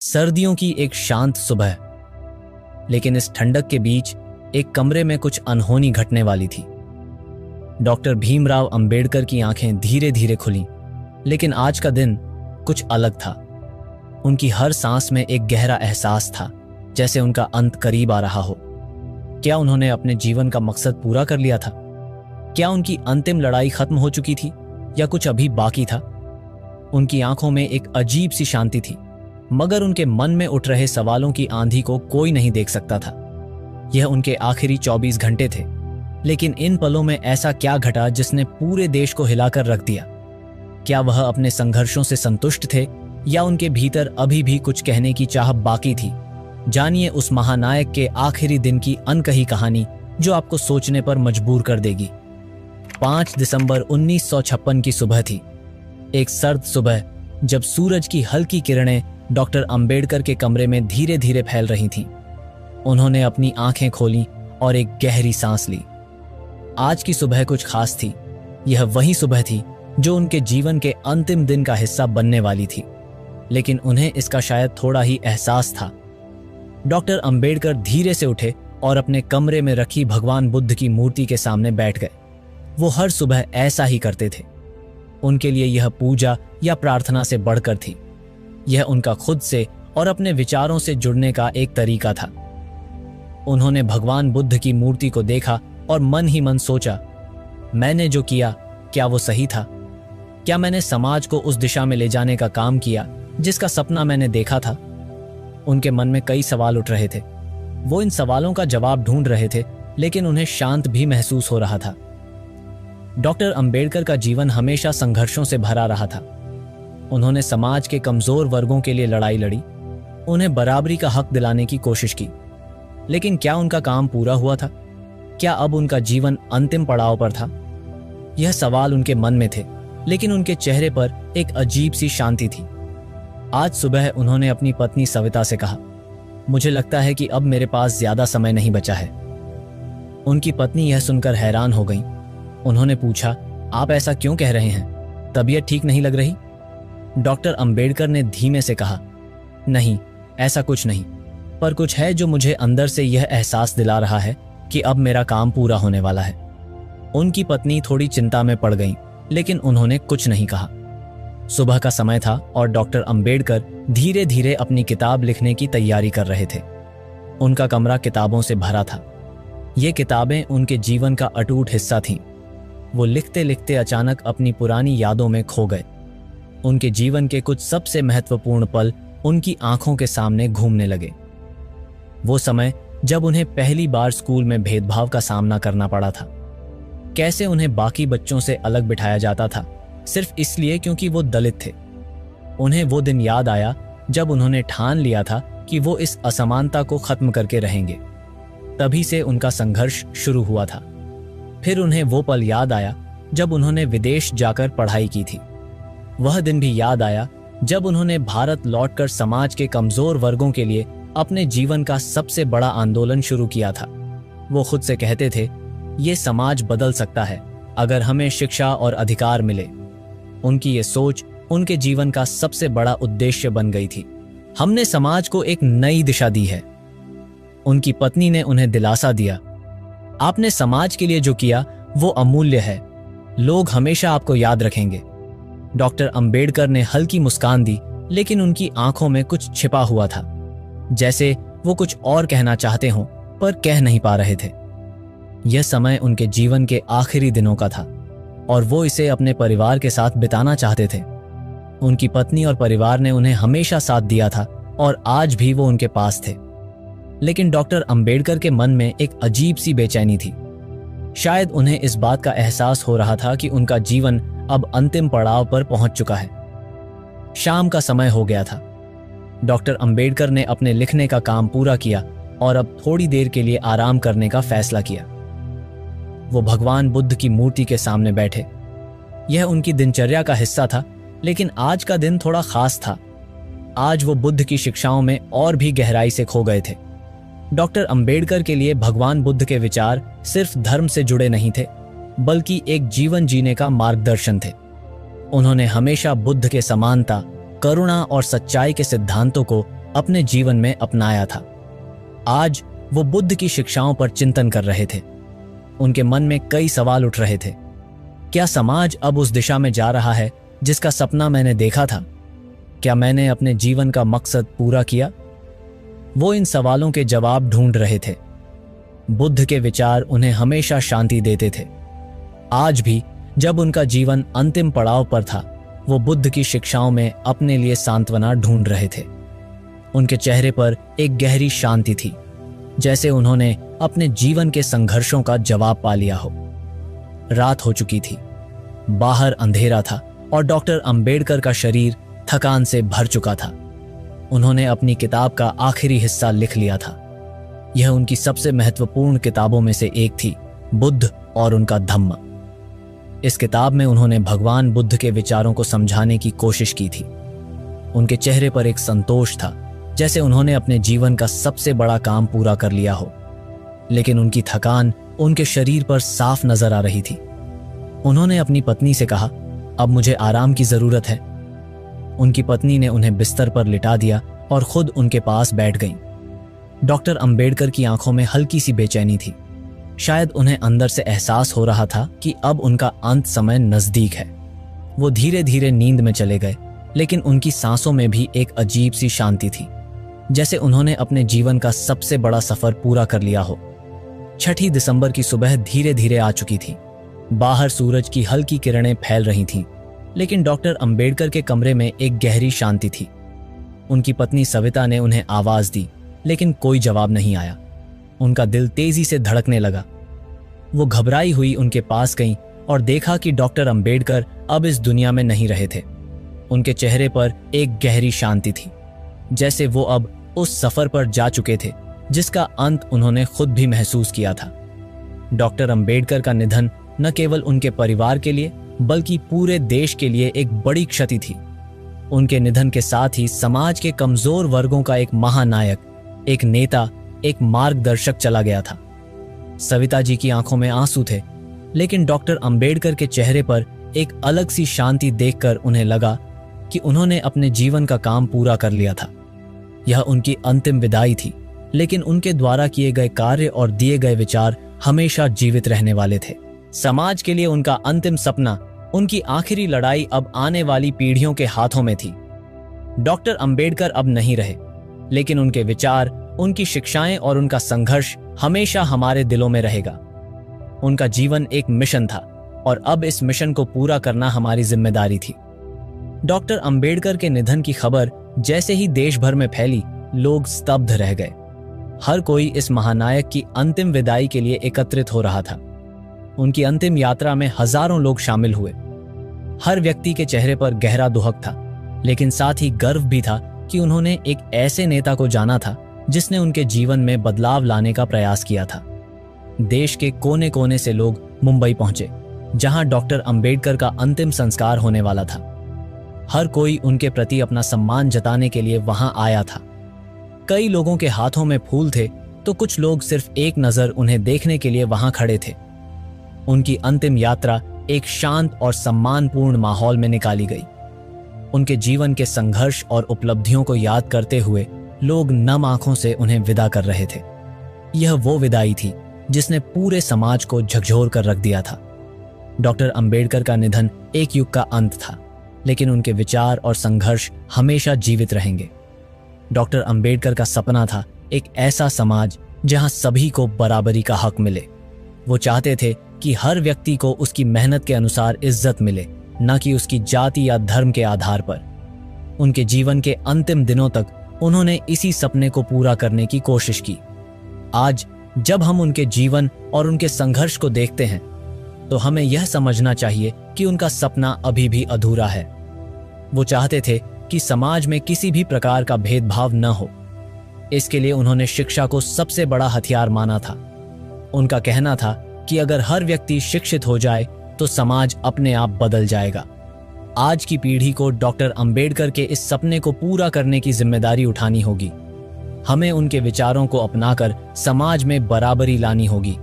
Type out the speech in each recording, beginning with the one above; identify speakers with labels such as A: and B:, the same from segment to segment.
A: सर्दियों की एक शांत सुबह, लेकिन इस ठंडक के बीच एक कमरे में कुछ अनहोनी घटने वाली थी। डॉक्टर भीमराव अंबेडकर की आंखें धीरे धीरे खुलीं, लेकिन आज का दिन कुछ अलग था। उनकी हर सांस में एक गहरा एहसास था, जैसे उनका अंत करीब आ रहा हो। क्या उन्होंने अपने जीवन का मकसद पूरा कर लिया था? क्या उनकी अंतिम लड़ाई खत्म हो चुकी थी या कुछ अभी बाकी था? उनकी आंखों में एक अजीब सी शांति थी, मगर उनके मन में उठ रहे सवालों की आंधी को कोई नहीं देख सकता था। यह उनके आखिरी 24 घंटे थे, लेकिन इन पलों में ऐसा क्या घटा जिसने पूरे देश को हिलाकर रख दिया? क्या वह अपने संघर्षों से संतुष्ट थे या उनके भीतर अभी भी कुछ कहने की चाह बाकी थी? जानिए उस महानायक के आखिरी दिन की अनकही कहानी, जो आपको सोचने पर मजबूर कर देगी। 5 दिसंबर 1956 की सुबह थी। एक सर्द सुबह, जब सूरज की हल्की किरणें डॉक्टर अंबेडकर के कमरे में धीरे धीरे फैल रही थीं। उन्होंने अपनी आंखें खोलीं और एक गहरी सांस ली। आज की सुबह कुछ खास थी। यह वही सुबह थी जो उनके जीवन के अंतिम दिन का हिस्सा बनने वाली थी, लेकिन उन्हें इसका शायद थोड़ा ही एहसास था। डॉक्टर अंबेडकर धीरे से उठे और अपने कमरे में रखी भगवान बुद्ध की मूर्ति के सामने बैठ गए। वो हर सुबह ऐसा ही करते थे। उनके लिए यह पूजा या प्रार्थना से बढ़कर थी। यह उनका खुद से और अपने विचारों से जुड़ने का एक तरीका था। उन्होंने भगवान बुद्ध की मूर्ति को देखा और मन ही मन सोचा, मैंने जो किया, क्या वो सही था? क्या मैंने समाज को उस दिशा में ले जाने का काम किया जिसका सपना मैंने देखा था? उनके मन में कई सवाल उठ रहे थे। वो इन सवालों का जवाब ढूंढ रहे थे, लेकिन उन्हें शांत भी महसूस हो रहा था। डॉक्टर अंबेडकर का जीवन हमेशा संघर्षों से भरा रहा था। उन्होंने समाज के कमजोर वर्गों के लिए लड़ाई लड़ी, उन्हें बराबरी का हक दिलाने की कोशिश की। लेकिन क्या उनका काम पूरा हुआ था? क्या अब उनका जीवन अंतिम पड़ाव पर था? यह सवाल उनके मन में थे, लेकिन उनके चेहरे पर एक अजीब सी शांति थी। आज सुबह उन्होंने अपनी पत्नी सविता से कहा, मुझे लगता है कि अब मेरे पास ज्यादा समय नहीं बचा है। उनकी पत्नी यह सुनकर हैरान हो गई। उन्होंने पूछा, आप ऐसा क्यों कह रहे हैं? तबीयत ठीक नहीं लग रही? डॉक्टर अंबेडकर ने धीमे से कहा, नहीं, ऐसा कुछ नहीं, पर कुछ है जो मुझे अंदर से यह एहसास दिला रहा है कि अब मेरा काम पूरा होने वाला है। उनकी पत्नी थोड़ी चिंता में पड़ गई, लेकिन उन्होंने कुछ नहीं कहा। सुबह का समय था और डॉक्टर अंबेडकर धीरे धीरे अपनी किताब लिखने की तैयारी कर रहे थे। उनका कमरा किताबों से भरा था। ये किताबें उनके जीवन का अटूट हिस्सा थीं। वो लिखते लिखते अचानक अपनी पुरानी यादों में खो गए। उनके जीवन के कुछ सबसे महत्वपूर्ण पल उनकी आंखों के सामने घूमने लगे। वो समय जब उन्हें पहली बार स्कूल में भेदभाव का सामना करना पड़ा था। कैसे उन्हें बाकी बच्चों से अलग बिठाया जाता था, सिर्फ इसलिए क्योंकि वो दलित थे। उन्हें वो दिन याद आया जब उन्होंने ठान लिया था कि वो इस असमानता को खत्म करके रहेंगे। तभी से उनका संघर्ष शुरू हुआ था। फिर उन्हें वो पल याद आया जब उन्होंने विदेश जाकर पढ़ाई की थी। वह दिन भी याद आया जब उन्होंने भारत लौटकर समाज के कमजोर वर्गों के लिए अपने जीवन का सबसे बड़ा आंदोलन शुरू किया था। वो खुद से कहते थे, ये समाज बदल सकता है अगर हमें शिक्षा और अधिकार मिले। उनकी ये सोच उनके जीवन का सबसे बड़ा उद्देश्य बन गई थी। हमने समाज को एक नई दिशा दी है। उनकी पत्नी ने उन्हें दिलासा दिया, आपने समाज के लिए जो किया वो अमूल्य है। लोग हमेशा आपको याद रखेंगे। डॉक्टर अंबेडकर ने हल्की मुस्कान दी, लेकिन उनकी आंखों में कुछ छिपा हुआ था, जैसे वो कुछ और कहना चाहते हों पर कह नहीं पा रहे थे। यह समय उनके जीवन के आखिरी दिनों का था और वो इसे अपने परिवार के साथ बिताना चाहते थे। उनकी पत्नी और परिवार ने उन्हें हमेशा साथ दिया था और आज भी वो उनके पास थे। लेकिन डॉक्टर अंबेडकर के मन में एक अजीब सी बेचैनी थी। शायद उन्हें इस बात का एहसास हो रहा था कि उनका जीवन अब अंतिम पड़ाव पर पहुंच चुका है। शाम का समय हो गया था। डॉक्टर अंबेडकर ने अपने लिखने का काम पूरा किया और अब थोड़ी देर के लिए आराम करने का फैसला किया। वो भगवान बुद्ध की मूर्ति के सामने बैठे। यह उनकी दिनचर्या का हिस्सा था, लेकिन आज का दिन थोड़ा खास था। आज वो बुद्ध की शिक्षाओं में और भी गहराई से खो गए थे। डॉक्टर अंबेडकर के लिए भगवान बुद्ध के विचार सिर्फ धर्म से जुड़े नहीं थे, बल्कि एक जीवन जीने का मार्गदर्शन थे। उन्होंने हमेशा बुद्ध के समानता, करुणा और सच्चाई के सिद्धांतों को अपने जीवन में अपनाया था। आज वो बुद्ध की शिक्षाओं पर चिंतन कर रहे थे। उनके मन में कई सवाल उठ रहे थे। क्या समाज अब उस दिशा में जा रहा है जिसका सपना मैंने देखा था? क्या मैंने अपने जीवन का मकसद पूरा किया? वो इन सवालों के जवाब ढूंढ रहे थे। बुद्ध के विचार उन्हें हमेशा शांति देते थे। आज भी जब उनका जीवन अंतिम पड़ाव पर था, वो बुद्ध की शिक्षाओं में अपने लिए सांत्वना ढूंढ रहे थे। उनके चेहरे पर एक गहरी शांति थी, जैसे उन्होंने अपने जीवन के संघर्षों का जवाब पा लिया हो। रात हो चुकी थी, बाहर अंधेरा था और डॉक्टर अंबेडकर का शरीर थकान से भर चुका था। उन्होंने अपनी किताब का आखिरी हिस्सा लिख लिया था। यह उनकी सबसे महत्वपूर्ण किताबों में से एक थी, बुद्ध और उनका धम्म। इस किताब में उन्होंने भगवान बुद्ध के विचारों को समझाने की कोशिश की थी। उनके चेहरे पर एक संतोष था, जैसे उन्होंने अपने जीवन का सबसे बड़ा काम पूरा कर लिया हो। लेकिन उनकी थकान उनके शरीर पर साफ नजर आ रही थी। उन्होंने अपनी पत्नी से कहा, अब मुझे आराम की जरूरत है। उनकी पत्नी ने उन्हें बिस्तर पर लिटा दिया और खुद उनके पास बैठ गईं। डॉक्टर अंबेडकर की आंखों में हल्की सी बेचैनी थी। शायद उन्हें अंदर से एहसास हो रहा था कि अब उनका अंत समय नजदीक है। वो धीरे धीरे नींद में चले गए, लेकिन उनकी सांसों में भी एक अजीब सी शांति थी, जैसे उन्होंने अपने जीवन का सबसे बड़ा सफर पूरा कर लिया हो। 6 दिसंबर की सुबह धीरे धीरे आ चुकी थी। बाहर सूरज की हल्की किरणें फैल रही थीं, लेकिन डॉक्टर अंबेडकर के कमरे में एक गहरी शांति थी। उनकी पत्नी सविता ने उन्हें आवाज दी, लेकिन कोई जवाब नहीं आया। उनका दिल तेजी से धड़कने लगा। वो घबराई हुई उनके पास गईं और देखा कि डॉक्टर अंबेडकर अब इस दुनिया में नहीं रहे थे। उनके चेहरे पर एक गहरी शांति थी, जैसे वो अब उस सफर पर जा चुके थे जिसका अंत उन्होंने खुद भी महसूस किया था। डॉक्टर अंबेडकर का निधन न केवल उनके परिवार के लिए बल्कि पूरे देश के लिए एक बड़ी क्षति थी। उनके निधन के साथ ही समाज के कमजोर वर्गों का एक महानायक, एक नेता, एक मार्गदर्शक चला गया था। सविता जी की आंखों में आंसू थे, लेकिन डॉक्टर अंबेडकर के चेहरे पर एक अलग सी शांति देखकर उन्हें लगा कि उन्होंने अपने जीवन का काम पूरा कर लिया था। यह उनकी अंतिम विदाई थी, लेकिन उनके द्वारा किए गए कार्य और दिए गए विचार हमेशा जीवित रहने वाले थे। समाज के लिए उनका अंतिम सपना, उनकी आखिरी लड़ाई अब आने वाली पीढ़ियों के हाथों में थी। डॉक्टर अंबेडकर अब नहीं रहे, लेकिन उनके विचार, उनकी शिक्षाएं और उनका संघर्ष हमेशा हमारे दिलों में रहेगा। उनका जीवन एक मिशन था और अब इस मिशन को पूरा करना हमारी जिम्मेदारी थी। डॉक्टर अंबेडकर के निधन की खबर जैसे ही देश भर में फैली, लोग स्तब्ध रह गए। हर कोई इस महानायक की अंतिम विदाई के लिए एकत्रित हो रहा था। उनकी अंतिम यात्रा में हजारों लोग शामिल हुए। हर व्यक्ति के चेहरे पर गहरा दुहक था, लेकिन साथ ही गर्व भी था कि उन्होंने एक ऐसे नेता को जाना था जिसने उनके जीवन में बदलाव लाने का प्रयास किया था। देश के कोने कोने से लोग मुंबई पहुंचे, जहां डॉक्टर अंबेडकर का अंतिम संस्कार होने वाला था। हर कोई उनके प्रति अपना सम्मान जताने के लिए वहां आया था। कई लोगों के हाथों में फूल थे, तो कुछ लोग सिर्फ एक नजर उन्हें देखने के लिए वहां खड़े थे। उनकी अंतिम यात्रा एक शांत और सम्मानपूर्ण माहौल में निकाली गई। उनके जीवन के संघर्ष और उपलब्धियों को याद करते हुए लोग नम आंखों से उन्हें विदा कर रहे थे। यह वो विदाई थी जिसने पूरे समाज को झकझोर कर रख दिया था। डॉक्टर अंबेडकर का निधन एक युग का अंत था, लेकिन उनके विचार और संघर्ष हमेशा जीवित रहेंगे। डॉक्टर अंबेडकर का सपना था एक ऐसा समाज जहां सभी को बराबरी का हक मिले। वो चाहते थे कि हर व्यक्ति को उसकी मेहनत के अनुसार इज्जत मिले, न कि उसकी जाति या धर्म के आधार पर। उनके जीवन के अंतिम दिनों तक उन्होंने इसी सपने को पूरा करने की कोशिश की। आज जब हम उनके जीवन और उनके संघर्ष को देखते हैं, तो हमें यह समझना चाहिए कि उनका सपना अभी भी अधूरा है। वो चाहते थे कि समाज में किसी भी प्रकार का भेदभाव न हो। इसके लिए उन्होंने शिक्षा को सबसे बड़ा हथियार माना था। उनका कहना था कि अगर हर व्यक्ति शिक्षित हो जाए तो समाज अपने आप बदल जाएगा। आज की पीढ़ी को डॉक्टर अंबेडकर के इस सपने को पूरा करने की जिम्मेदारी उठानी होगी। हमें उनके विचारों को अपनाकर समाज में बराबरी लानी होगी।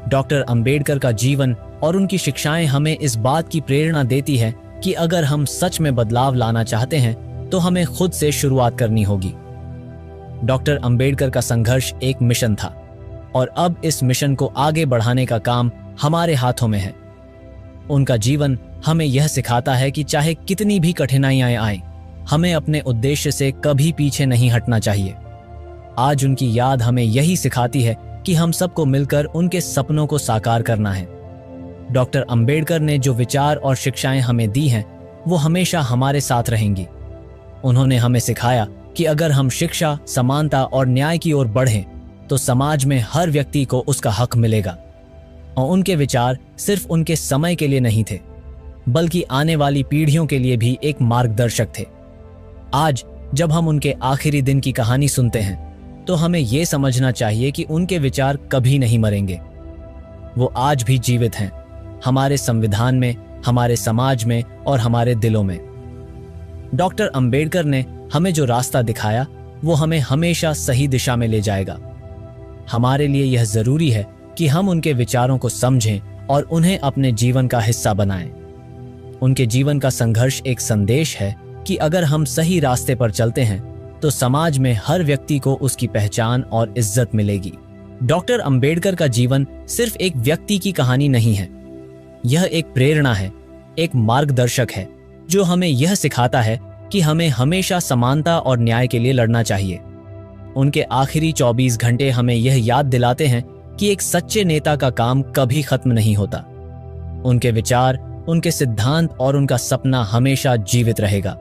A: डॉक्टर अंबेडकर का जीवन और उनकी शिक्षाएं हमें इस बात की प्रेरणा देती है कि अगर हम सच में बदलाव लाना चाहते हैं तो हमें खुद से शुरुआत करनी होगी। डॉक्टर अंबेडकर का संघर्ष एक मिशन था और अब इस मिशन को आगे बढ़ाने का काम हमारे हाथों में है। उनका जीवन हमें यह सिखाता है कि चाहे कितनी भी कठिनाइयां आएं, हमें अपने उद्देश्य से कभी पीछे नहीं हटना चाहिए। आज उनकी याद हमें यही सिखाती है कि हम सबको मिलकर उनके सपनों को साकार करना है। डॉक्टर अंबेडकर ने जो विचार और शिक्षाएं हमें दी हैं, वो हमेशा हमारे साथ रहेंगी। उन्होंने हमें सिखाया कि अगर हम शिक्षा, समानता और न्याय की ओर बढ़ें तो समाज में हर व्यक्ति को उसका हक मिलेगा। और उनके विचार सिर्फ उनके समय के लिए नहीं थे, बल्कि आने वाली पीढ़ियों के लिए भी एक मार्गदर्शक थे। आज जब हम उनके आखिरी दिन की कहानी सुनते हैं तो हमें यह समझना चाहिए कि उनके विचार कभी नहीं मरेंगे। वो आज भी जीवित हैं, हमारे संविधान में, हमारे समाज में और हमारे दिलों में। डॉक्टर अंबेडकर ने हमें जो रास्ता दिखाया वो हमें हमेशा सही दिशा में ले जाएगा। हमारे लिए यह जरूरी है कि हम उनके विचारों को समझें और उन्हें अपने जीवन का हिस्सा बनाएं। उनके जीवन का संघर्ष एक संदेश है कि अगर हम सही रास्ते पर चलते हैं तो समाज में हर व्यक्ति को उसकी पहचान और इज्जत मिलेगी। डॉक्टर अंबेडकर का जीवन सिर्फ एक व्यक्ति की कहानी नहीं है, यह एक प्रेरणा है, एक मार्गदर्शक है जो हमें यह सिखाता है कि हमें हमेशा समानता और न्याय के लिए लड़ना चाहिए। उनके आखिरी 24 घंटे हमें यह याद दिलाते हैं कि एक सच्चे नेता का काम कभी खत्म नहीं होता। उनके विचार, उनके सिद्धांत और उनका सपना हमेशा जीवित रहेगा।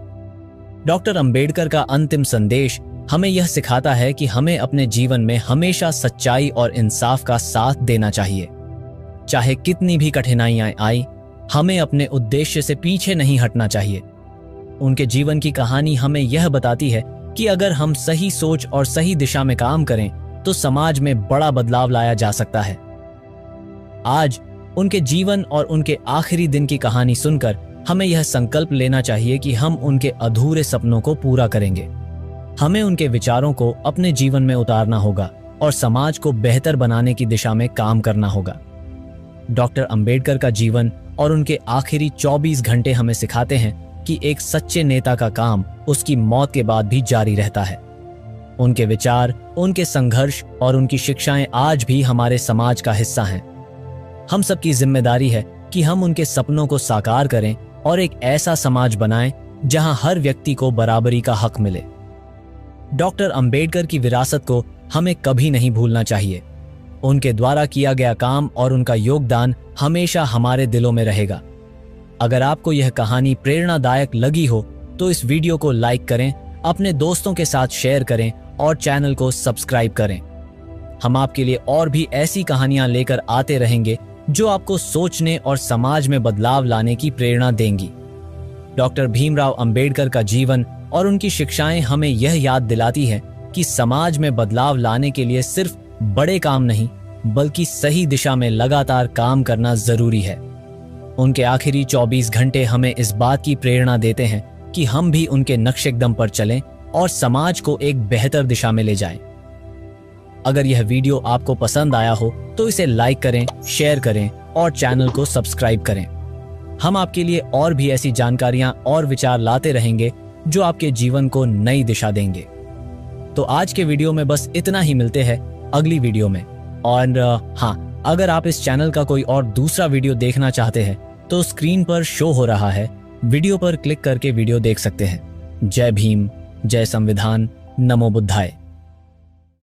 A: डॉक्टर अंबेडकर का अंतिम संदेश हमें यह सिखाता है कि हमें अपने जीवन में हमेशा सच्चाई और इंसाफ का साथ देना चाहिए। चाहे कितनी भी कठिनाइयां आई, हमें अपने उद्देश्य से पीछे नहीं हटना चाहिए। उनके जीवन की कहानी हमें यह बताती है कि अगर हम सही सोच और सही दिशा में काम करें तो समाज में बड़ा बदलाव लाया जा सकता है। आज उनके जीवन और उनके आखिरी दिन की कहानी सुनकर हमें यह संकल्प लेना चाहिए कि हम उनके अधूरे सपनों को पूरा करेंगे। हमें उनके विचारों को अपने जीवन में उतारना होगा और समाज को बेहतर बनाने की दिशा में काम करना होगा। डॉक्टर अंबेडकर का जीवन और उनके आखिरी 24 घंटे हमें सिखाते हैं कि एक सच्चे नेता का काम उसकी मौत के बाद भी जारी रहता है। उनके विचार, उनके संघर्ष और उनकी शिक्षाएं आज भी हमारे समाज का हिस्सा हैं। हम सबकी जिम्मेदारी है कि हम उनके सपनों को साकार करें और एक ऐसा समाज बनाएं जहां हर व्यक्ति को बराबरी का हक मिले। डॉक्टर अंबेडकर की विरासत को हमें कभी नहीं भूलना चाहिए। उनके द्वारा किया गया काम और उनका योगदान हमेशा हमारे दिलों में रहेगा। अगर आपको यह कहानी प्रेरणादायक लगी हो तो इस वीडियो को लाइक करें, अपने दोस्तों के साथ शेयर करें और चैनल को सब्सक्राइब करें। हम आपके लिए और भी ऐसी कहानियां लेकर आते रहेंगे जो आपको सोचने और समाज में बदलाव लाने की प्रेरणा देंगी। डॉक्टर भीमराव अंबेडकर का जीवन और उनकी शिक्षाएं हमें यह याद दिलाती हैं कि समाज में बदलाव लाने के लिए सिर्फ बड़े काम नहीं, बल्कि सही दिशा में लगातार काम करना जरूरी है। उनके आखिरी 24 घंटे हमें इस बात की प्रेरणा देते हैं कि हम भी उनके नक्शेकदम पर चलें और समाज को एक बेहतर दिशा में ले जाएं। अगर यह वीडियो आपको पसंद आया हो तो इसे लाइक करें, शेयर करें और चैनल को सब्सक्राइब करें। हम आपके लिए और भी ऐसी जानकारियां और विचार लाते रहेंगे जो आपके जीवन को नई दिशा देंगे। तो आज के वीडियो में बस इतना ही, मिलते हैं अगली वीडियो में। और हाँ, अगर आप इस चैनल का कोई और दूसरा वीडियो देखना चाहते हैं तो स्क्रीन पर शो हो रहा है, वीडियो पर क्लिक करके वीडियो देख सकते हैं। जय भीम, जय संविधान, नमो बुद्धाय।